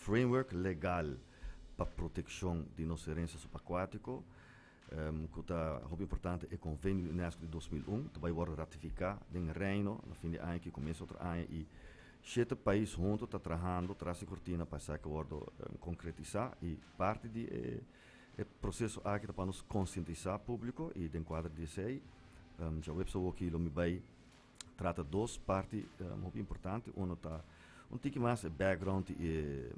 framework legal para proteção de nossa herência subaquática, que está muito importante, é o convênio UNESCO de 2001, que vai ratificar em Reino, no fim de ano, que começa outro ano, e 7 países juntos estão trabalhando, traz a cortina para esse acordo concretizar, e parte do processo aqui para nos conscientizar público, e dentro do quadro de sei, já o website aqui, me vai trata duas partes muito importantes, uma está tique mais background e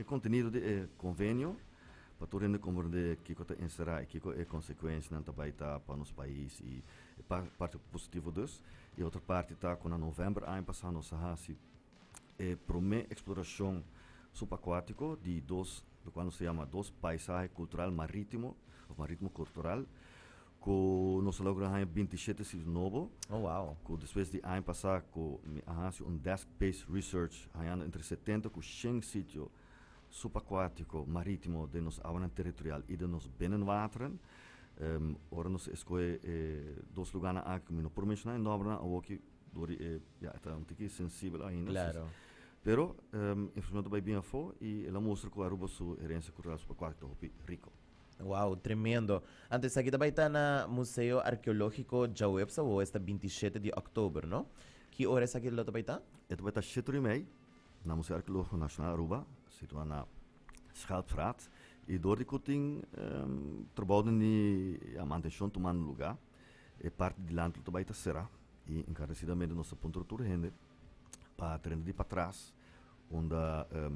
conteúdo de convênio, para tu render como de que está encerrar e que é consequência não também está para nos países e parte positiva dos, e outra parte está com a novembro ano passado nós hasi primeira exploração subaquático de do qual se chama dos paisagens cultural marítimo ou marítimo cultural, que nós logramos em 27 de novo. Oh, wow. Que depois de ano passado, que desk-based research, entre 70 com 100 sítios subaquático, marítimo, de nos água territorial e de nos binnenwateren. Ora nós escolhemos dois lugares aqui, no prometo em Nobra, ou aqui, é um tique sensível ainda. Claro. Pero, infelizmente, vai bem a fora e ela mostra que a Aruba sua herência cultural subaquática é rico. Wow, tremendo. Antes aqui também está no Museu Arqueológico Jawebsa, ou esta 27 de outubro, não? Que horas aqui lá também está? Também está 7h30, no Museu Arqueológico Nacional Aruba, situado na Schalpstraat. E door die cutting trabalhando a manutenção tomando lugar. É parte do land também está será. E encarecidamente nossa pontuatura rende para trás para trás. Onde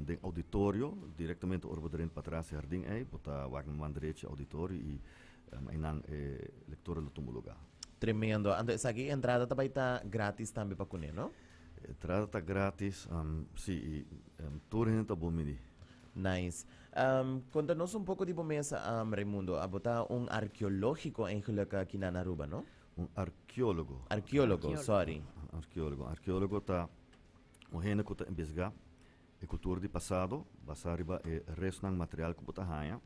tem auditório, diretamente orbitarem para trás, jardim aí, botar o mandrete auditório e aí leitura do tombo lugar. Tremendo. Antes aqui a entrada também está grátis também para comer, não? A entrada está grátis, sim, e tudo está bom, mini. Nice. Conta-nos um pouco de bomesa, Raimundo, a botar arqueológico em aqui na Aruba, não? Arqueólogo. Sorry. Arqueólogo está um reino que está investigar a cultura do passado, basariba é resto ng material que bota hanha.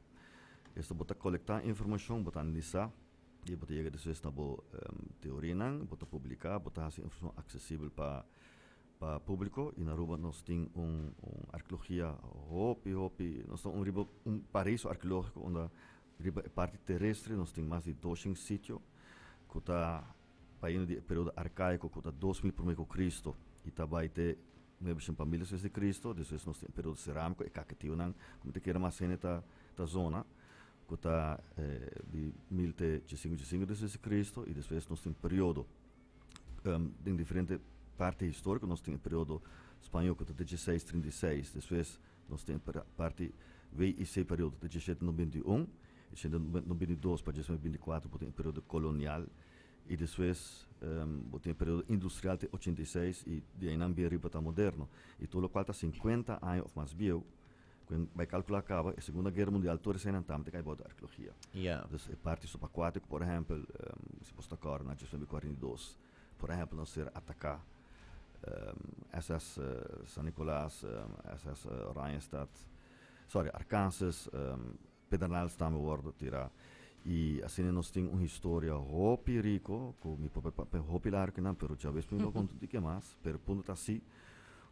Este bota coletar informação, bota analisar e bota chegar depois na boa teoria nang, bota publicar, bota essa informação acessível para público. E na Aruba nós tem arqueologia hopi, nós temos paraíso arqueológico onde riba é parte terrestre, nós temos mais de 200 sítios que está para do período arcaico, que está 2000 p.C. e também tem mesmo para 1000 de Cristo, depois nós temos período cerâmico e cacativo, como te queira mais cena da zona, que está de 1500 de Cristo, e depois nós temos período em diferentes partes históricas, nós temos período espanhol que está de 1636, depois nós temos parte VIC período de 1791, e 1792 para 1724, temos período colonial, e depois tem período industrial de 86 e de aí não arriba está moderno, e todo o qual está 50 anos ou mais bio, quando vai calcular acaba a Segunda Guerra Mundial toda essa não tem que botar arqueologia. Yeah. Dus a parte subaquática, por exemplo, se posso tocar na 1942, por exemplo, nós ser atacar essas San Nicolás, essas Rheinstadt, Arkansas, Pedernales também worden tirar. E assim nós temos uma história hopi rico, que me pode hopi largo não, pero já vezes me não conto de que mais, pero ponto tá assim,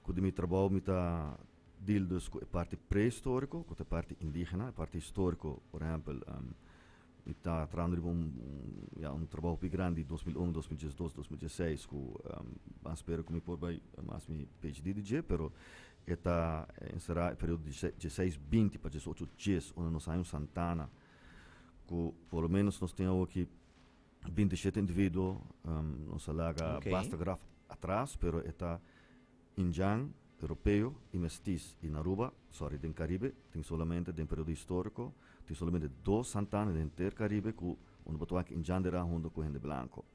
que me trabalho me tá dildos com a parte pré-histórico, com a parte indígena, a parte histórico, por exemplo, me tá trazendo um trabalho bem grande de 2001, 2012, 2016, que espero que me pode mais me PhD DJ, pero será o período de 16, 20 para 18 dias, onde nós saímos Santana, que pelo menos nós temos aqui 27 indivíduos, nós alaga basta grafo atrás, pero está indiano, europeu e mestiço. E na Aruba, no Caribe, tem somente no período histórico, tem somente 2 Santanas no inteiro Caribe, que onde botou aqui indiano era junto com gente branco.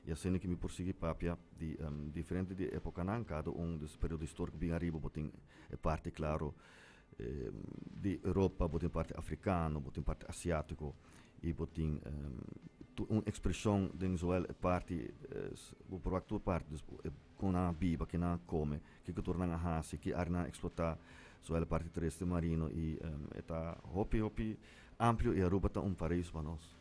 E assim que me persegui papia de diferente de época não, cada dos períodos históricos bem arriba, botem parte claro de Europa, botem parte africano, botem parte asiático e botem uma expressão de Israel parte por aquela parte com a biba que não come, que torna a raça, que arna explotar a parte terrestre marino e está hopi amplo e Aruba está paraíso para nós.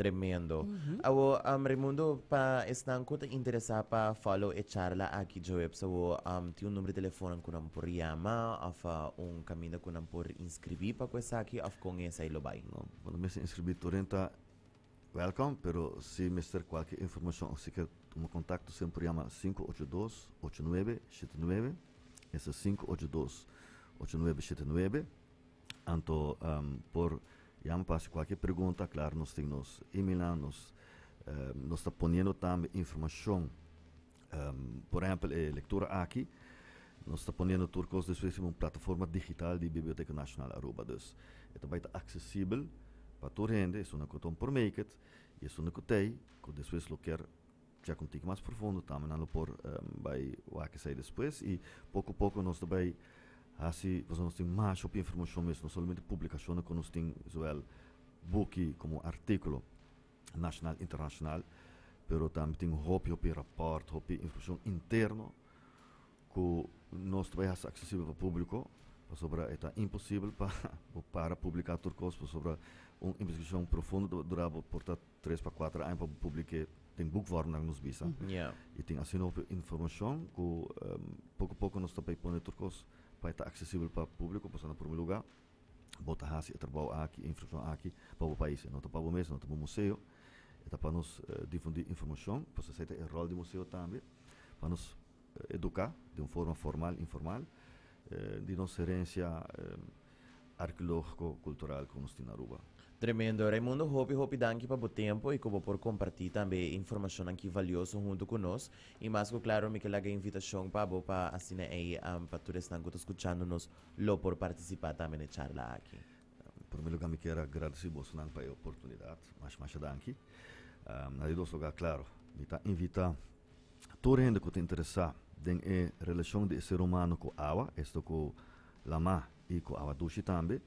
Tremendo. Awo, Raimundo, pa estang ko interesa pa follow e charla aqui de web. So, ti un número de telefone ko nam por yama, of un caminho ko nam por inscrever pa questa aqui, of com essa ilobay. No, quando me se inscrever torrenta, welcome, pero se me ter qualquer informação, se quer um contato, sempre chama 582-8979, esse é 582-8979, então, por chama para qualquer pergunta, claro, nós temos e-mail, nós está ponendo também informação, por exemplo, leitura aqui, nós está ponendo turcos depois uma plataforma digital de Biblioteca Nacional Aruba, dus é vai estar acessível para toda gente, é uma coisa por make it, e é uma coisa que depois lo quer já contigo mais profundo, também não por vai o que sai depois, e pouco a pouco nós também assim, nós temos mais informação mesmo, não somente publicações, que nós temos book como artículo nacional e internacional, pero também tem hopi rapport, hopi informação interna que nós também é acessível para o público, sobre é impossível para publicar turcos sobre uma investigação profunda durava por 3 para 4 anos para publicar tem boekvorm nos visa e tem assim informação que pouco a pouco nós também põe turcos para estar acessível para o público, passando por um lugar, botar hasi trabalho aqui, informação aqui para o país, não para o mês, não para o museu, é para nos difundir informação, para você ter o rol do museu também, para nos educar de uma forma formal, informal, de nossa herência arqueológico-cultural que nós temos na Aruba. Tremendo. Raimundo, hopi danke pa bo tempo e como por compartilhar também informação aqui valiosa junto conosco. E mais que claro, me que laga invitação para bo pa assina aí para todos que estão escutando nos lo por participar também na charla aqui. Por primeiro lugar, me quero agradecer você pela oportunidade, mais danke. Na de dois lugar, claro, me tá invita toda gente que te interessa em a relação de ser humano com a água, isto com lama e com a água doce também.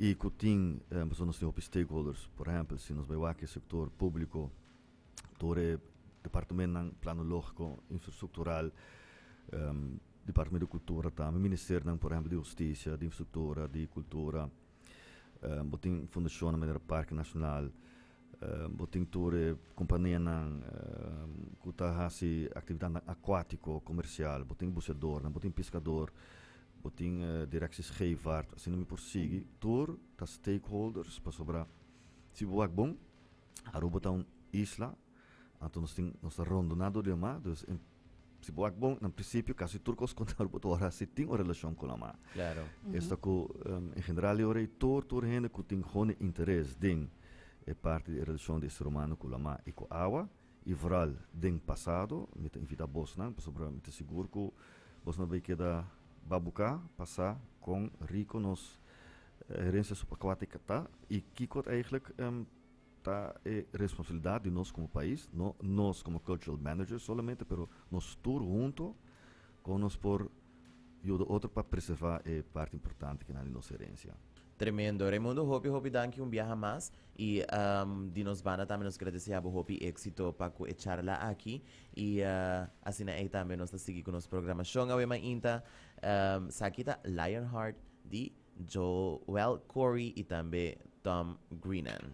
E que tem, nós temos stakeholders, por exemplo, se nós vemos aqui o setor público, todo o departamento planológico, infraestrutural, departamento de cultura também, ministério, por exemplo, de justiça, de infraestrutura, de cultura, tem fundação no Parque Nacional, tem toda a companhia que está fazendo atividade aquática, comercial, tem buceador, tem pescador, tem direção scheepvaart, assim não me persegue, tour tá stakeholders para sobrar. Se o bom, Aruba está uma isla, então nós temos nossa rondonado de mar, então se o bom, no princípio, caso turcos com Aruba toda se tem uma relação com a mar. Claro. Esta que em geral eu rei toda gente que tem grande interesse em parte da relação do ser humano com a mar e com a água, e vooral do passado, me invita a Bosna, para sobrar, me seguro que Bosna vai quedar babucar, passar com rico nos herência subaquática tá e que eigenlijk tá é responsabilidade de nós como país, nós como cultural managers solamente, pero nós tour junto com nós por e o outro para preservar é parte importante que na nossa herência. Tremendo. Raimundo, hopi danke viaja mais e de nos banda também nos agradecemos hopi éxito para que charla aqui e assim aí também nós seguimos com nossa programação a inta sakita Lionheart de Joel Corey e também Tom Greenan.